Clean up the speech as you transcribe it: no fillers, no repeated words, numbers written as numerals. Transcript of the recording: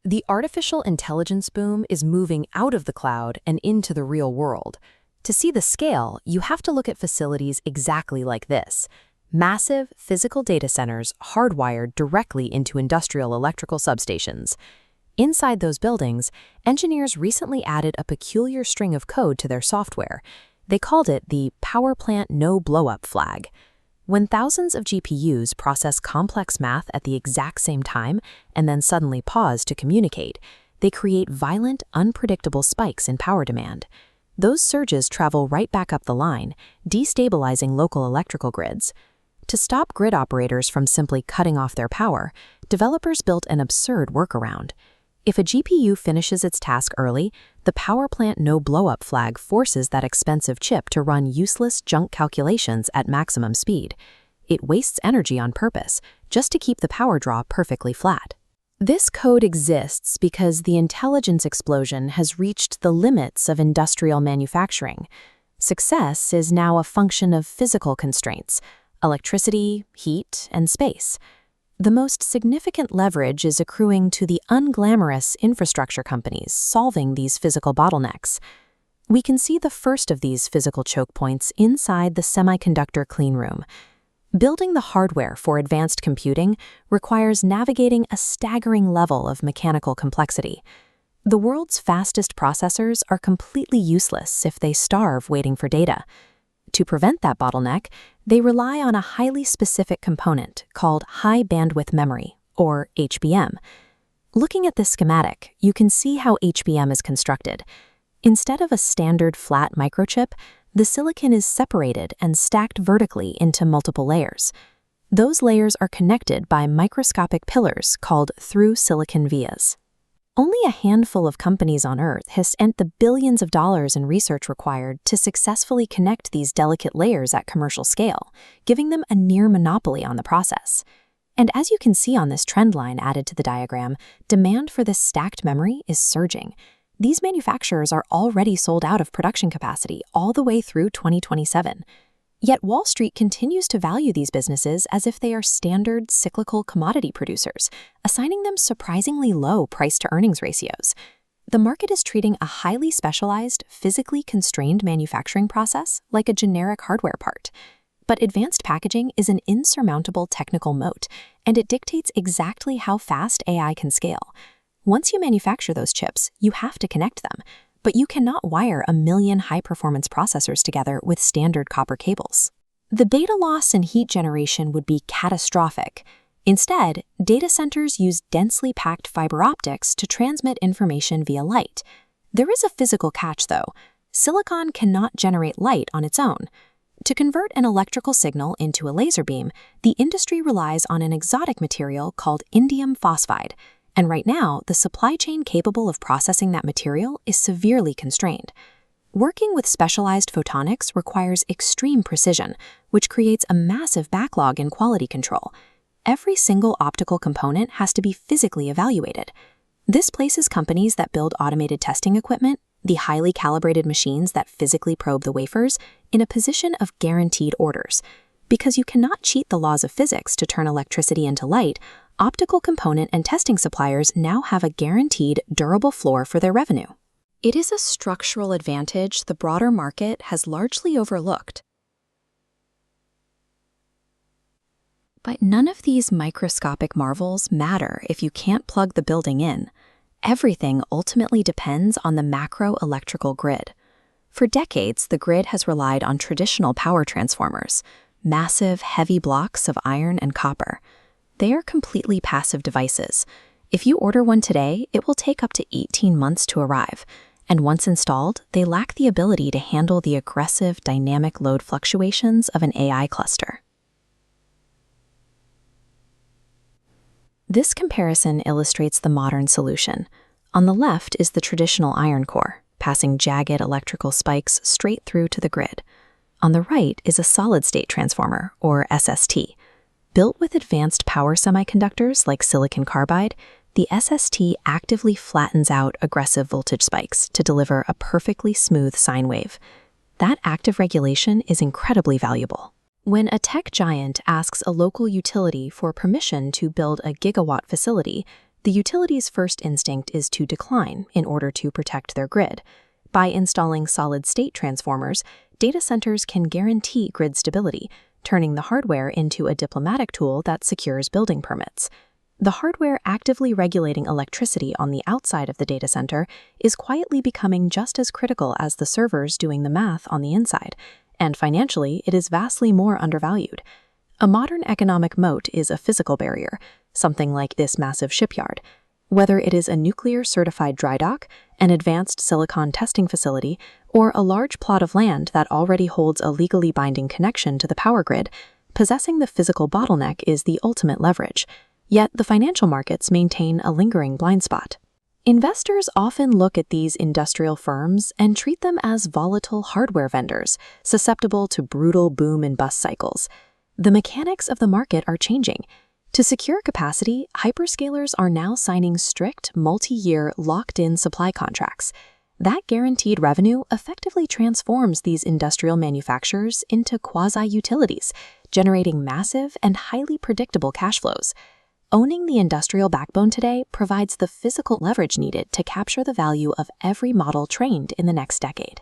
The artificial intelligence boom is moving out of the cloud and into the real world. To see the scale, you have to look at facilities exactly like this. Massive physical data centers hardwired directly into industrial electrical substations. Inside those buildings, engineers recently added a peculiar string of code to their software. They called it the power plant no blow-up flag. When thousands of GPUs process complex math at the exact same time and then suddenly pause to communicate, they create violent, unpredictable spikes in power demand. Those surges travel right back up the line, destabilizing local electrical grids. To stop grid operators from simply cutting off their power, developers built an absurd workaround. If a GPU finishes its task early, the power plant no blow-up flag forces that expensive chip to run useless junk calculations at maximum speed. It wastes energy on purpose, just to keep the power draw perfectly flat. This code exists because the intelligence explosion has reached the limits of industrial manufacturing. Success is now a function of physical constraints: electricity, heat, and space. The most significant leverage is accruing to the unglamorous infrastructure companies solving these physical bottlenecks. We can see the first of these physical choke points inside the semiconductor cleanroom. Building the hardware for advanced computing requires navigating a staggering level of mechanical complexity. The world's fastest processors are completely useless if they starve waiting for data. To prevent that bottleneck, they rely on a highly specific component called high bandwidth memory, or HBM. Looking at this schematic, you can see how HBM is constructed. Instead of a standard flat microchip, the silicon is separated and stacked vertically into multiple layers. Those layers are connected by microscopic pillars called through-silicon vias. Only a handful of companies on Earth has spent the billions of dollars in research required to successfully connect these delicate layers at commercial scale, giving them a near monopoly on the process. And as you can see on this trend line added to the diagram, demand for this stacked memory is surging. These manufacturers are already sold out of production capacity all the way through 2027. Yet Wall Street continues to value these businesses as if they are standard cyclical commodity producers, assigning them surprisingly low price-to-earnings ratios. The market is treating a highly specialized, physically constrained manufacturing process like a generic hardware part. But advanced packaging is an insurmountable technical moat, and it dictates exactly how fast AI can scale. Once you manufacture those chips, you have to connect them. But you cannot wire 1 million high-performance processors together with standard copper cables. The data loss and heat generation would be catastrophic. Instead, data centers use densely packed fiber optics to transmit information via light. There is a physical catch, though. Silicon cannot generate light on its own. To convert an electrical signal into a laser beam, the industry relies on an exotic material called indium phosphide. And right now, the supply chain capable of processing that material is severely constrained. Working with specialized photonics requires extreme precision, which creates a massive backlog in quality control. Every single optical component has to be physically evaluated. This places companies that build automated testing equipment, the highly calibrated machines that physically probe the wafers, in a position of guaranteed orders. Because you cannot cheat the laws of physics to turn electricity into light, optical component and testing suppliers now have a guaranteed, durable floor for their revenue. It is a structural advantage the broader market has largely overlooked. But none of these microscopic marvels matter if you can't plug the building in. Everything ultimately depends on the macro electrical grid. For decades, the grid has relied on traditional power transformers, massive, heavy blocks of iron and copper. They are completely passive devices. If you order one today, it will take up to 18 months to arrive, and once installed, they lack the ability to handle the aggressive dynamic load fluctuations of an AI cluster. This comparison illustrates the modern solution. On the left is the traditional iron core, passing jagged electrical spikes straight through to the grid. On the right is a solid-state transformer, or SST. Built with advanced power semiconductors like silicon carbide, the SST actively flattens out aggressive voltage spikes to deliver a perfectly smooth sine wave. That active regulation is incredibly valuable. When a tech giant asks a local utility for permission to build a gigawatt facility, The utility's first instinct is to decline in order to protect their grid. By installing solid-state transformers, data centers can guarantee grid stability, turning the hardware into a diplomatic tool that secures building permits. The hardware actively regulating electricity on the outside of the data center is quietly becoming just as critical as the servers doing the math on the inside, and financially, it is vastly more undervalued. A modern economic moat is a physical barrier, something like this massive shipyard. Whether it is a nuclear-certified dry dock, an advanced silicon testing facility, or a large plot of land that already holds a legally binding connection to the power grid, possessing the physical bottleneck is the ultimate leverage. Yet the financial markets maintain a lingering blind spot. Investors often look at these industrial firms and treat them as volatile hardware vendors, susceptible to brutal boom and bust cycles. The mechanics of the market are changing. To secure capacity, hyperscalers are now signing strict, multi-year, locked-in supply contracts. That guaranteed revenue effectively transforms these industrial manufacturers into quasi-utilities, generating massive and highly predictable cash flows. Owning the industrial backbone today provides the physical leverage needed to capture the value of every model trained in the next decade.